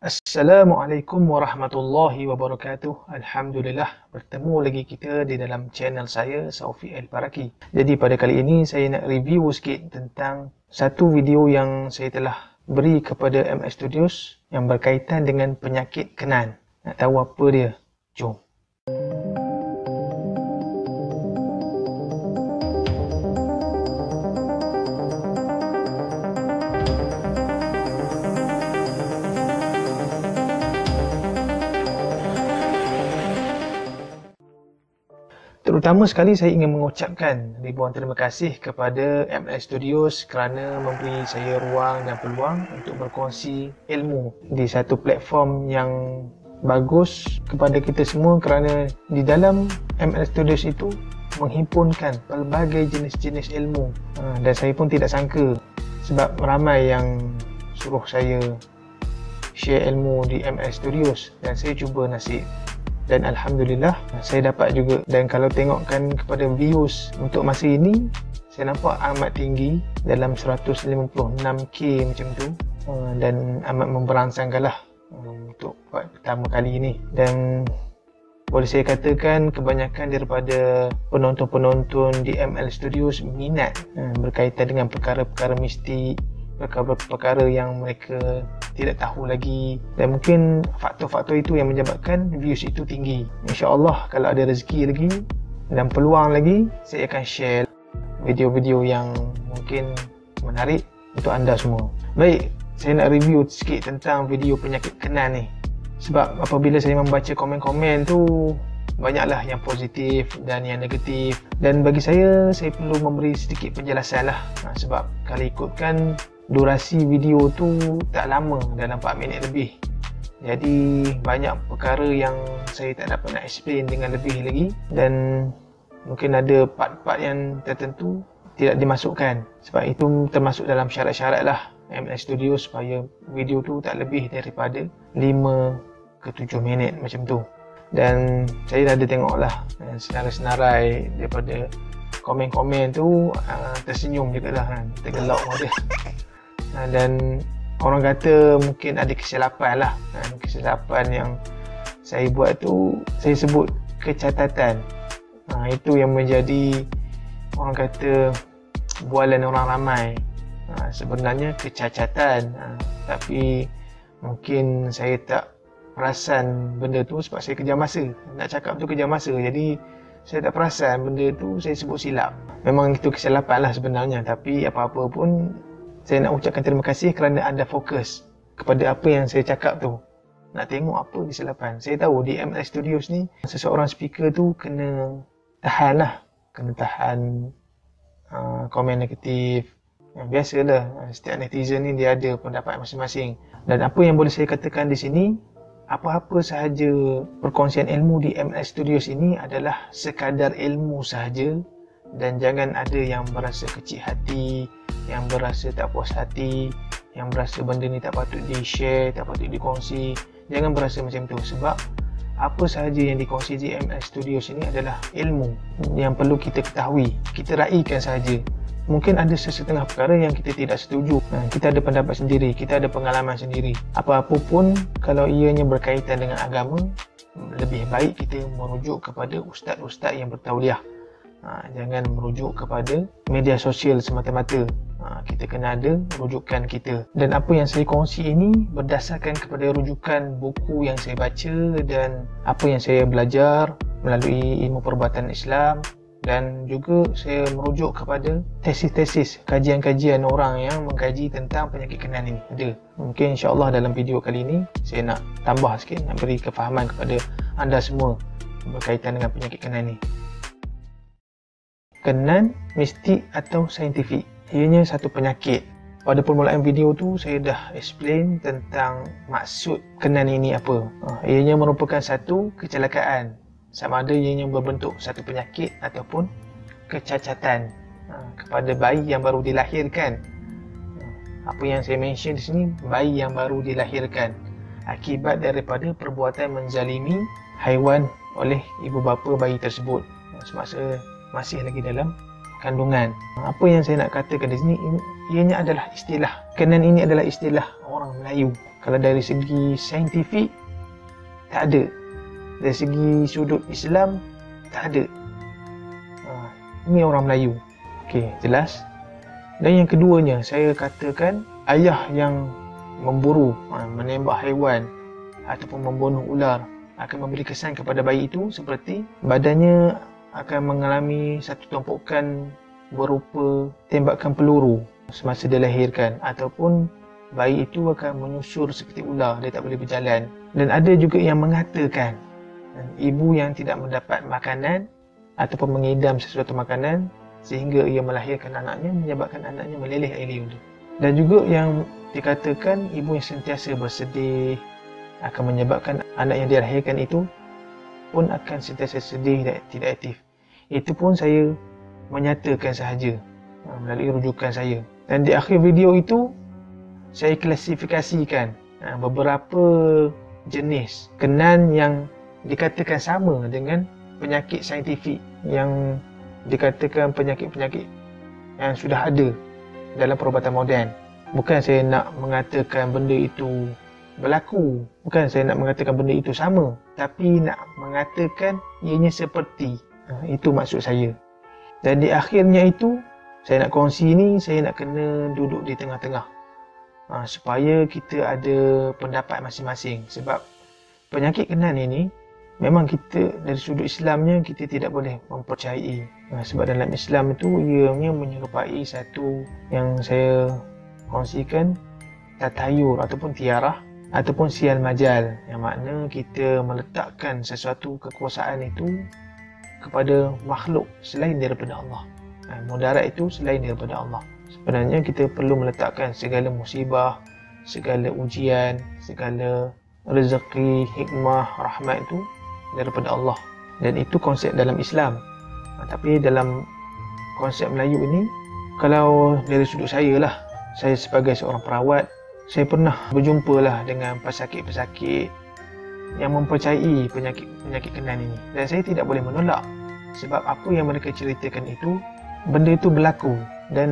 Assalamualaikum warahmatullahi wabarakatuh. Alhamdulillah, bertemu lagi kita di dalam channel saya, Saufiq Al-Faraki. Jadi pada kali ini saya nak review sikit tentang satu video yang saya telah beri kepada MS Studios yang berkaitan dengan penyakit Kenan. Nak tahu apa dia? Jom. Terutama sekali saya ingin mengucapkan ribuan terima kasih kepada MS Studios kerana memberi saya ruang dan peluang untuk berkongsi ilmu di satu platform yang bagus kepada kita semua, kerana di dalam MS Studios itu menghimpunkan pelbagai jenis-jenis ilmu dan saya pun tidak sangka sebab ramai yang suruh saya share ilmu di MS Studios dan saya cuba nasib. Dan Alhamdulillah saya dapat juga. Dan kalau tengokkan kepada views untuk masa ini, saya nampak amat tinggi, dalam 156k macam tu, dan amat memberangsangkan lah untuk buat pertama kali ini. Dan boleh saya katakan kebanyakan daripada penonton-penonton di ML Studios minat berkaitan dengan perkara-perkara mistik, perkara-perkara yang mereka tidak tahu lagi, dan mungkin faktor-faktor itu yang menyebabkan views itu tinggi. InsyaAllah kalau ada rezeki lagi dan peluang lagi, saya akan share video-video yang mungkin menarik untuk anda semua. Baik, saya nak review sikit tentang video penyakit Kenan ni. Sebab apabila saya membaca komen-komen tu, banyaklah yang positif dan yang negatif. Dan bagi saya perlu memberi sedikit penjelasan lah. Sebab kalau ikutkan durasi video tu tak lama, dalam 4 minit lebih. Jadi banyak perkara yang saya tak dapat nak explain dengan lebih lagi, dan mungkin ada part-part yang tertentu tidak dimasukkan. Sebab itu termasuk dalam syarat-syarat lah MS Studio supaya video tu tak lebih daripada 5 ke 7 minit macam tu. Dan saya dah ada tengok lah senarai-senarai daripada komen-komen tu, tersenyum juga lah kan, tergelak mata. Dan orang kata mungkin ada kesilapan lah, kesilapan yang saya buat tu saya sebut kecacatan. Itu yang menjadi, orang kata, bualan orang ramai. Sebenarnya kecacatan, tapi mungkin saya tak perasan benda tu sebab saya kejar masa. Nak cakap tu kejar masa, jadi saya tak perasan benda tu saya sebut silap. Memang itu kesilapan lah sebenarnya, tapi apa-apa pun saya nak ucapkan terima kasih kerana anda fokus kepada apa yang saya cakap tu. Nak tengok apa kesilapan. Saya tahu di ML Studios ni, seseorang speaker tu kena tahan lah. Kena tahan komen negatif. Biasalah, setiap netizen ni dia ada pendapat masing-masing. Dan apa yang boleh saya katakan di sini, apa-apa sahaja perkongsian ilmu di ML Studios ini adalah sekadar ilmu sahaja. Dan jangan ada yang berasa kecil hati, yang berasa tak puas hati, yang berasa benda ni tak patut di-share, tak patut dikongsi. Jangan berasa macam tu, sebab apa sahaja yang dikongsi di ML Studios ini adalah ilmu yang perlu kita ketahui. Kita raikan sahaja. Mungkin ada sesetengah perkara yang kita tidak setuju. Kita ada pendapat sendiri, kita ada pengalaman sendiri. Apa-apa pun kalau ianya berkaitan dengan agama, lebih baik kita merujuk kepada ustaz-ustaz yang bertauliah. Jangan merujuk kepada media sosial semata-mata. Kita kena ada rujukan kita. Dan apa yang saya kongsi ini berdasarkan kepada rujukan buku yang saya baca dan apa yang saya belajar melalui ilmu perubatan Islam. Dan juga saya merujuk kepada tesis-tesis, kajian-kajian orang yang mengkaji tentang penyakit Kenan ini. Ada. Mungkin insyaAllah dalam video kali ini saya nak tambah sikit, nak beri kefahaman kepada anda semua berkaitan dengan penyakit Kenan ini. Kenan, mistik atau saintifik, ianya satu penyakit. Pada permulaan video tu saya dah explain tentang maksud Kenan ini apa. Ianya merupakan satu kecelakaan, sama ada ianya berbentuk satu penyakit ataupun kecacatan kepada bayi yang baru dilahirkan. Apa yang saya mention di sini, bayi yang baru dilahirkan akibat daripada perbuatan menzalimi haiwan oleh ibu bapa bayi tersebut semasa masih lagi dalam kandungan. Apa yang saya nak katakan di sini, ianya adalah istilah. Kenan ini adalah istilah orang Melayu. Kalau dari segi saintifik, tak ada. Dari segi sudut Islam, tak ada. Ini orang Melayu. Okey, jelas. Dan yang keduanya, saya katakan ayah yang memburu, menembak haiwan ataupun membunuh ular akan memberi kesan kepada bayi itu seperti badannya akan mengalami satu tumpukan berupa tembakan peluru semasa dilahirkan, ataupun bayi itu akan menyusur seperti ular, dia tak boleh berjalan. Dan ada juga yang mengatakan ibu yang tidak mendapat makanan ataupun mengidam sesuatu makanan sehingga ia melahirkan anaknya, menyebabkan anaknya meleleh air liur. Dan juga yang dikatakan ibu yang sentiasa bersedih akan menyebabkan anak yang dilahirkan itu pun akan sentiasa sedih dan tidak aktif. Itu pun saya menyatakan sahaja melalui rujukan saya. Dan di akhir video itu saya klasifikasikan beberapa jenis kenan yang dikatakan sama dengan penyakit saintifik, yang dikatakan penyakit-penyakit yang sudah ada dalam perubatan moden. Bukan saya nak mengatakan benda itu berlaku, bukan saya nak mengatakan benda itu sama, tapi nak mengatakan ianya seperti. Itu maksud saya. Dan di akhirnya itu, saya nak kongsi ni, saya nak kena duduk di tengah-tengah supaya kita ada pendapat masing-masing. Sebab penyakit kenan ini memang kita dari sudut Islamnya kita tidak boleh mempercayai. Sebab dalam Islam itu ianya menyerupai satu yang saya kongsikan, tatayur ataupun tiarah ataupun sial majal, yang makna kita meletakkan sesuatu kekuasaan itu kepada makhluk selain daripada Allah. Mudarat itu selain daripada Allah. Sebenarnya kita perlu meletakkan segala musibah, segala ujian, segala rezeki, hikmah, rahmat itu daripada Allah. Dan itu konsep dalam Islam. Tapi dalam konsep Melayu ini, kalau dari sudut saya lah, saya sebagai seorang perawat, saya pernah berjumpa lah dengan pesakit-pesakit yang mempercayai penyakit kenan ini. Dan saya tidak boleh menolak. Sebab apa yang mereka ceritakan itu, benda itu berlaku. Dan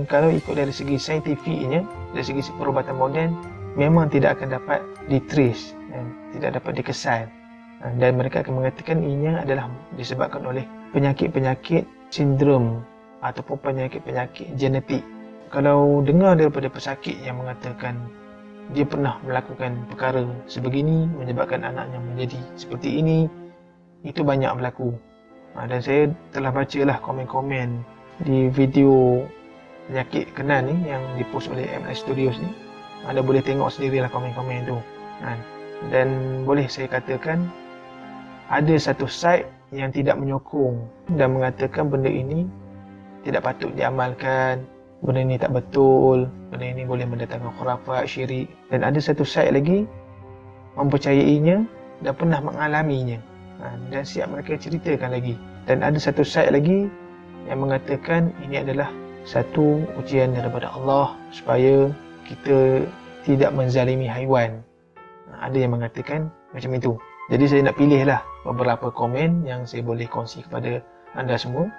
kalau ikut dari segi saintifiknya, dari segi perubatan moden, memang tidak akan dapat ditrace dan tidak dapat dikesan. Dan mereka akan mengatakan ianya adalah disebabkan oleh penyakit-penyakit sindrom ataupun penyakit-penyakit genetik. Kalau dengar daripada pesakit yang mengatakan dia pernah melakukan perkara sebegini menyebabkan anaknya menjadi seperti ini, itu banyak berlaku. Dan saya telah bacalah komen-komen di video penyakit kenan ni yang dipost oleh MLS Studios ni. Anda boleh tengok sendirilah komen-komen tu. Dan boleh saya katakan ada satu site yang tidak menyokong dan mengatakan benda ini tidak patut diamalkan, benda ini tak betul, benda ini boleh mendatangkan khurafat, syirik. Dan ada satu site lagi mempercayainya dan pernah mengalaminya, dan siap mereka ceritakan lagi. Dan ada satu site lagi yang mengatakan ini adalah satu ujian daripada Allah supaya kita tidak menzalimi haiwan. Ada yang mengatakan macam itu. Jadi saya nak pilihlah beberapa komen yang saya boleh kongsi kepada anda semua.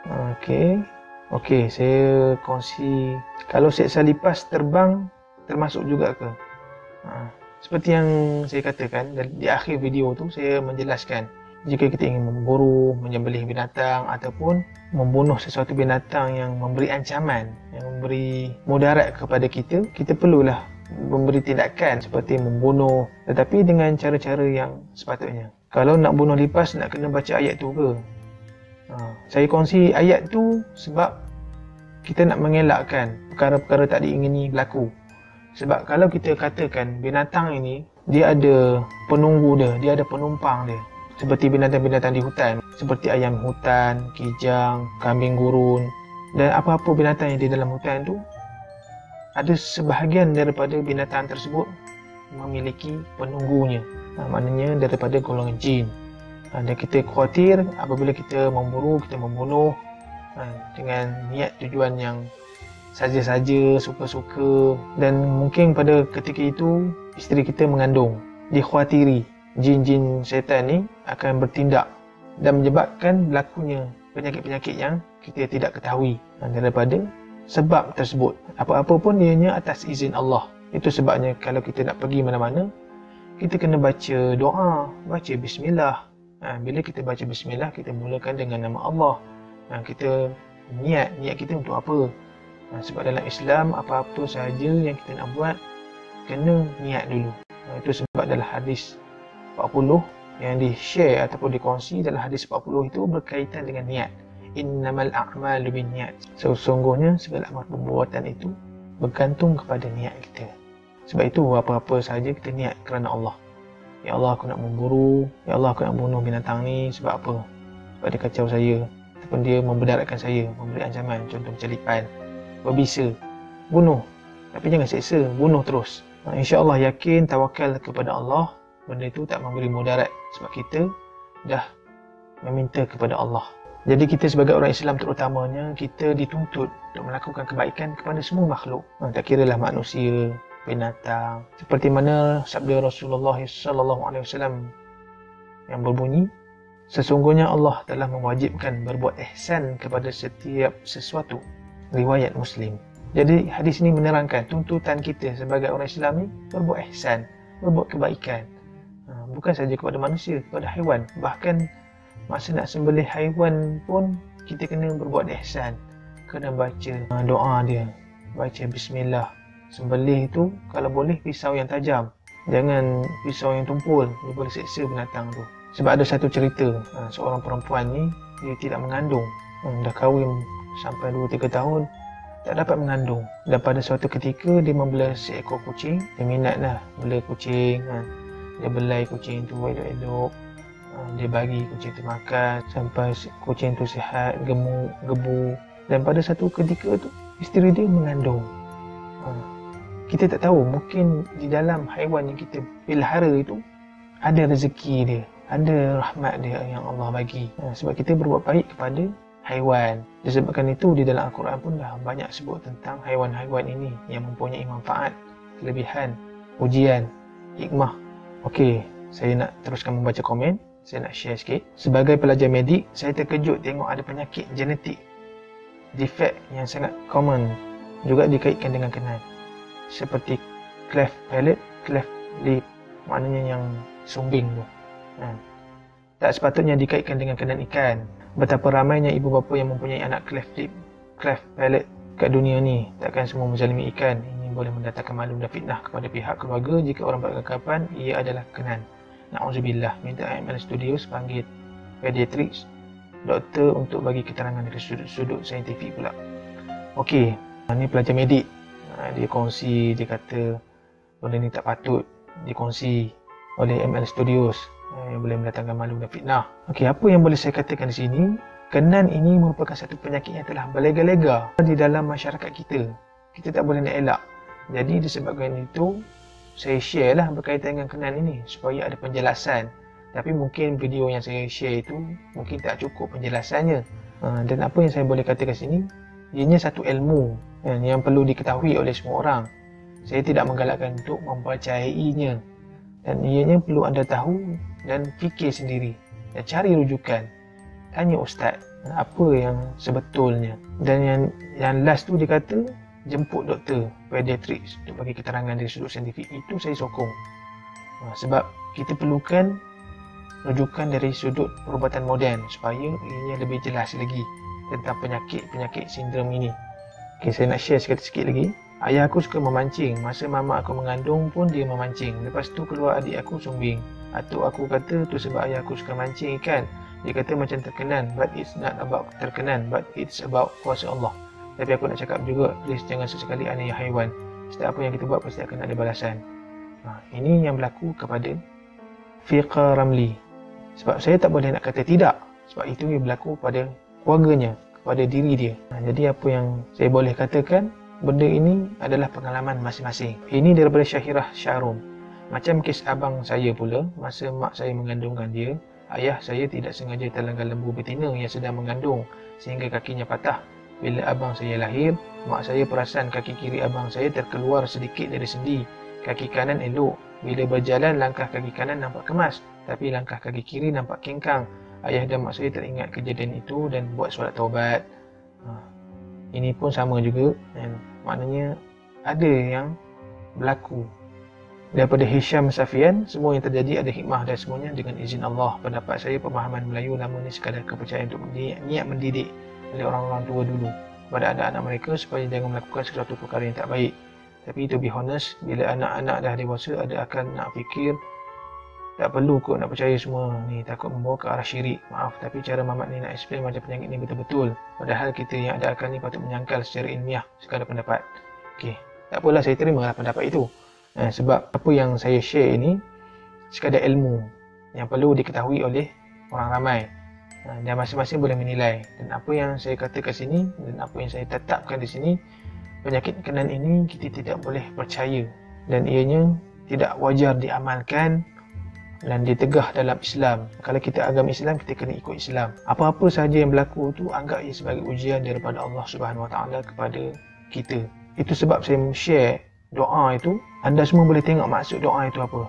Okey, saya kongsi. Kalau seksa lipas terbang termasuk juga ke? Seperti yang saya katakan di akhir video tu, saya menjelaskan jika kita ingin memburu, menyembelih binatang ataupun membunuh sesuatu binatang yang memberi ancaman, yang memberi mudarat kepada kita, kita perlulah memberi tindakan seperti membunuh, tetapi dengan cara-cara yang sepatutnya. Kalau nak bunuh lipas, nak kena baca ayat tu ke? Saya kongsi ayat tu sebab kita nak mengelakkan perkara-perkara tak diingini berlaku. Sebab kalau kita katakan binatang ini, dia ada penunggu dia ada penumpang dia. Seperti binatang-binatang di hutan, seperti ayam hutan, kijang, kambing gurun, dan apa-apa binatang yang di dalam hutan tu, ada sebahagian daripada binatang tersebut memiliki penunggunya. Maknanya daripada golongan jin. Dan kita khawatir apabila kita memburu, kita membunuh dengan niat tujuan yang saja-saja, suka-suka, dan mungkin pada ketika itu isteri kita mengandung. Dikhawatiri jin-jin syaitan ni akan bertindak dan menyebabkan berlakunya penyakit-penyakit yang kita tidak ketahui daripada sebab tersebut. Apa-apa pun ianya atas izin Allah. Itu sebabnya kalau kita nak pergi mana-mana, kita kena baca doa, baca bismillah. Bila kita baca bismillah, kita mulakan dengan nama Allah. Kita niat kita untuk apa? Sebab dalam Islam, apa-apa sahaja yang kita nak buat, kena niat dulu. Itu sebab dalam hadis 40 yang di-share ataupun dikongsi dalam hadis 40 itu berkaitan dengan niat. Innamal a'malu binniyat. Sesungguhnya segala amal perbuatan itu bergantung kepada niat kita. Sebab itu apa-apa sahaja kita niat kerana Allah. Ya Allah, aku nak memburu. Ya Allah, aku nak bunuh binatang ni. Sebab apa? Sebab dia kacau saya. Ataupun dia membedaratkan saya, memberi ancaman. Contoh macam berbisa, bunuh. Tapi jangan seksa, bunuh terus. InsyaAllah yakin, tawakal kepada Allah, benda itu tak memberi mudarat. Sebab kita dah meminta kepada Allah. Jadi kita sebagai orang Islam terutamanya, kita dituntut untuk melakukan kebaikan kepada semua makhluk. Tak kiralah manusia, binatang. Seperti mana sabda Rasulullah SAW yang berbunyi, sesungguhnya Allah telah mewajibkan berbuat ihsan kepada setiap sesuatu. Riwayat Muslim. Jadi hadis ini menerangkan tuntutan kita sebagai orang Islam ni berbuat ihsan, berbuat kebaikan. Bukan saja kepada manusia, kepada haiwan. Bahkan masa nak sembelih haiwan pun kita kena berbuat ihsan. Kena baca doa dia, baca bismillah. Sembelih itu kalau boleh pisau yang tajam, jangan pisau yang tumpul, dia boleh seksa binatang tu. Sebab ada satu cerita, seorang perempuan ni dia tidak mengandung, dah kahwin sampai 2-3 tahun tak dapat mengandung. Dan pada suatu ketika dia membela seekor kucing. Dia minat lah bela kucing. Dia belai kucing tu elok-elok. Dia bagi kucing tu makan sampai kucing tu sihat, gemuk, gebu. Dan pada satu ketika tu isteri dia mengandung. Kita tak tahu, mungkin di dalam haiwan yang kita pelihara itu ada rezeki dia, ada rahmat dia yang Allah bagi. Sebab kita berbuat baik kepada haiwan. Disebabkan itu di dalam Al-Quran pun dah banyak sebut tentang haiwan-haiwan ini yang mempunyai manfaat, kelebihan, ujian, hikmah. Okey, saya nak teruskan membaca komen. Saya nak share sikit. Sebagai pelajar medik, saya terkejut tengok ada penyakit genetik, defect yang sangat common juga dikaitkan dengan kenan. Seperti cleft palate, cleft lip, maknanya yang sumbing tu. Tak sepatutnya dikaitkan dengan kenan ikan. Betapa ramainya ibu bapa yang mempunyai anak cleft lip, cleft palate kat dunia ni. Takkan semua menzalimi ikan. Ini boleh mendatangkan malu dan fitnah kepada pihak keluarga jika orang beranggapan ia adalah kenan. Na'udzubillah. Minta IML Studios panggil pediatrics doktor untuk bagi keterangan dari sudut saintifik pula. Okey, ni pelajar medik. Dia kongsi, dia kata benda ni tak patut dikongsi oleh ML Studios. Yang boleh mendatangkan malu dan fitnah. Okey, apa yang boleh saya katakan di sini? Kenan ini merupakan satu penyakit yang telah berlega-lega di dalam masyarakat kita. Kita tak boleh nak elak. Jadi disebabkan itu, saya share lah berkaitan dengan kenan ini supaya ada penjelasan. Tapi mungkin video yang saya share itu mungkin tak cukup penjelasannya. Dan apa yang saya boleh katakan sini, ianya satu ilmu yang perlu diketahui oleh semua orang. Saya tidak menggalakkan untuk mempercayainya. Dan ianya perlu anda tahu dan fikir sendiri dan cari rujukan. Tanya ustaz apa yang sebetulnya. Dan yang last tu dia kata jemput doktor pediatrics untuk bagi keterangan dari sudut saintifik. Itu saya sokong. Sebab kita perlukan rujukan dari sudut perubatan moden supaya ianya lebih jelas lagi tentang penyakit sindrom ini. Okay, saya nak share sikit lagi. Ayah aku suka memancing. Masa mama aku mengandung pun dia memancing. Lepas tu keluar adik aku sumbing. Atuk aku kata tu sebab ayah aku suka mancing ikan. Dia kata macam terkenan. But it's not about terkenan. But it's about kuasa Allah. Tapi aku nak cakap juga, please jangan sesekali aniaya haiwan. Setiap apa yang kita buat pasti akan ada balasan. Ini yang berlaku kepada Fiqa Ramli. Sebab saya tak boleh nak kata tidak. Sebab itu yang berlaku pada keluarganya, kepada diri dia. Jadi apa yang saya boleh katakan, benda ini adalah pengalaman masing-masing. Ini daripada Syahirah Syarum. Macam kes abang saya pula, masa mak saya mengandungkan dia, ayah saya tidak sengaja terlanggar lembu betina yang sedang mengandung sehingga kakinya patah. Bila abang saya lahir, mak saya perasan kaki kiri abang saya terkeluar sedikit dari sendi. Kaki kanan elok. Bila berjalan, langkah kaki kanan nampak kemas, tapi langkah kaki kiri nampak kengkang. Ayah dan mak saya teringat kejadian itu dan buat solat taubat. Ini pun sama juga. Dan maknanya ada yang berlaku. Daripada Hisham Safian, semua yang terjadi ada hikmah dan semuanya dengan izin Allah. Pendapat saya, pemahaman Melayu lama ni sekadar kepercayaan untuk niat mendidik oleh orang-orang tua dulu pada anak-anak mereka supaya jangan melakukan sesuatu perkara yang tak baik. Tapi to be honest, bila anak-anak dah dewasa ada akan nak fikir tak perlu kot nak percaya semua ni, takut membawa ke arah syirik. Maaf, tapi cara Mamat ni nak explain macam penyakit ni betul-betul. Padahal kita yang ada akan ni patut menyangkal secara ilmiah sekadar pendapat. Okey, tak apalah, saya terimalah pendapat itu. Sebab apa yang saya share ini sekadar ilmu yang perlu diketahui oleh orang ramai, dan masing-masing boleh menilai. Dan apa yang saya kata kat sini dan apa yang saya tetapkan di sini, penyakit kenan ini kita tidak boleh percaya dan ianya tidak wajar diamalkan dan ditegah dalam Islam. Kalau kita agama Islam, kita kena ikut Islam. Apa-apa sahaja yang berlaku tu anggap ia sebagai ujian daripada Allah Subhanahu Wa Taala kepada kita. Itu sebab saya share doa itu. Anda semua boleh tengok maksud doa itu apa.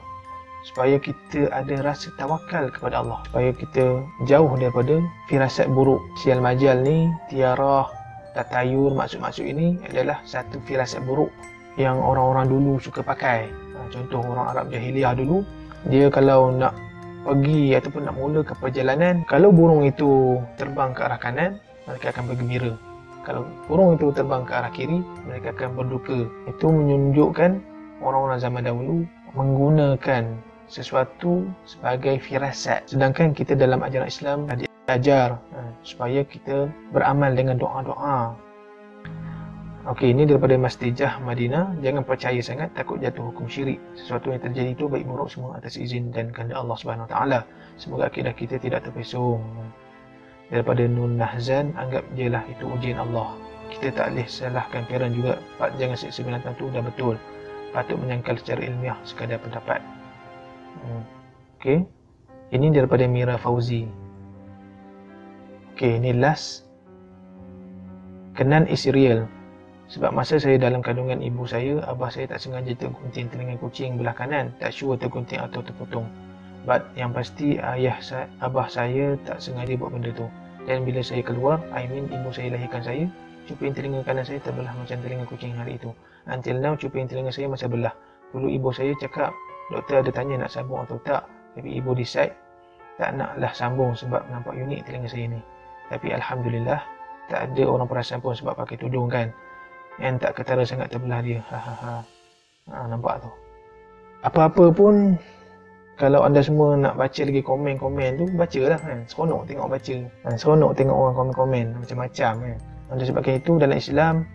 Supaya kita ada rasa tawakal kepada Allah, supaya kita jauh daripada firasat buruk. Sial majal ni, tiarah, tatayur, maksud-maksud ini adalah satu firasat buruk yang orang-orang dulu suka pakai. Contoh orang Arab jahiliah dulu, dia kalau nak pergi ataupun nak mula ke perjalanan, kalau burung itu terbang ke arah kanan, mereka akan bergembira. Kalau burung itu terbang ke arah kiri, mereka akan berduka. Itu menunjukkan orang-orang zaman dahulu menggunakan sesuatu sebagai firasat. Sedangkan kita dalam ajaran Islam dah diajar supaya kita beramal dengan doa-doa. Okey, ini daripada Mastijah Madinah. Jangan percaya sangat, takut jatuh hukum syirik. Sesuatu yang terjadi itu baik buruk semua atas izin dan kehendak Allah Subhanahu Wa Taala. Semoga akidah kita tidak terpesong. Daripada Nun Nahzan, anggap jelah itu ujian Allah. Kita tak boleh salahkan parent juga. Jangan seksa binatang tu dah betul. Patut menyangkal secara ilmiah sekadar pendapat. Okey. Ini daripada Mira Fauzi. Okey, ini last. Kenan is real. Sebab masa saya dalam kandungan ibu saya, abah saya tak sengaja tergunting telinga kucing belah kanan. Tak sure tergunting atau terpotong. But yang pasti abah saya tak sengaja buat benda tu. Dan bila saya keluar, ibu saya lahirkan saya, cuping telinga kanan saya terbelah macam telinga kucing hari itu. Until now, cuping telinga saya masih belah. Dulu ibu saya cakap, doktor ada tanya nak sambung atau tak. Tapi ibu decide tak naklah sambung sebab nampak unik telinga saya ni. Tapi Alhamdulillah, tak ada orang perasan pun sebab pakai tudung kan. Yang tak ketara sangat terbelah dia. Nampak tu. Apa-apa pun, kalau anda semua nak baca lagi komen-komen tu, bacalah kan. Seronok tengok baca. Seronok tengok orang komen-komen macam-macam kan. Oleh sebabkan itu, dalam Islam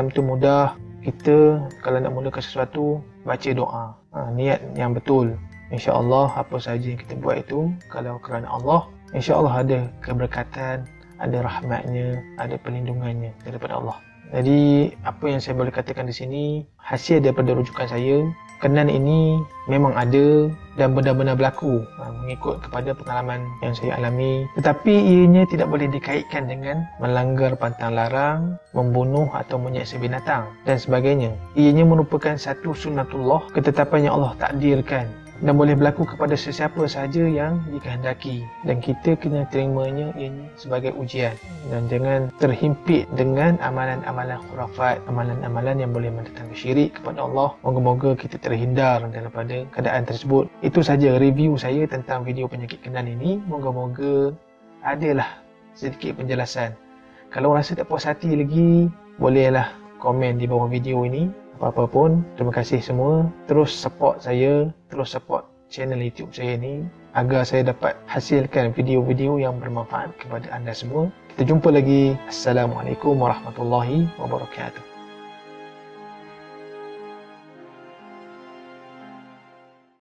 itu mudah. Kita kalau nak mulakan sesuatu, baca doa. Niat yang betul. InsyaAllah apa sahaja yang kita buat itu, kalau kerana Allah, InsyaAllah ada keberkatan, ada rahmatnya, ada perlindungannya daripada Allah. Jadi apa yang saya boleh katakan di sini, hasil daripada rujukan saya, kenan ini memang ada dan benar-benar berlaku mengikut kepada pengalaman yang saya alami. Tetapi ianya tidak boleh dikaitkan dengan melanggar pantang larang, membunuh atau menyeksa binatang dan sebagainya. Ianya merupakan satu sunnatullah, ketetapan yang Allah takdirkan dan boleh berlaku kepada sesiapa sahaja yang dikehendaki. Dan kita kena terimanya ini sebagai ujian. Dan jangan terhimpit dengan amalan-amalan khurafat, amalan-amalan yang boleh mendatangkan syirik kepada Allah. Moga-moga kita terhindar daripada keadaan tersebut. Itu saja review saya tentang video penyakit kenan ini. Moga-moga adalah sedikit penjelasan. Kalau rasa tak puas hati lagi, bolehlah komen di bawah video ini. Apa-apa pun, terima kasih semua. Terus support saya, terus support channel YouTube saya ni agar saya dapat hasilkan video-video yang bermanfaat kepada anda semua. Kita jumpa lagi. Assalamualaikum warahmatullahi wabarakatuh.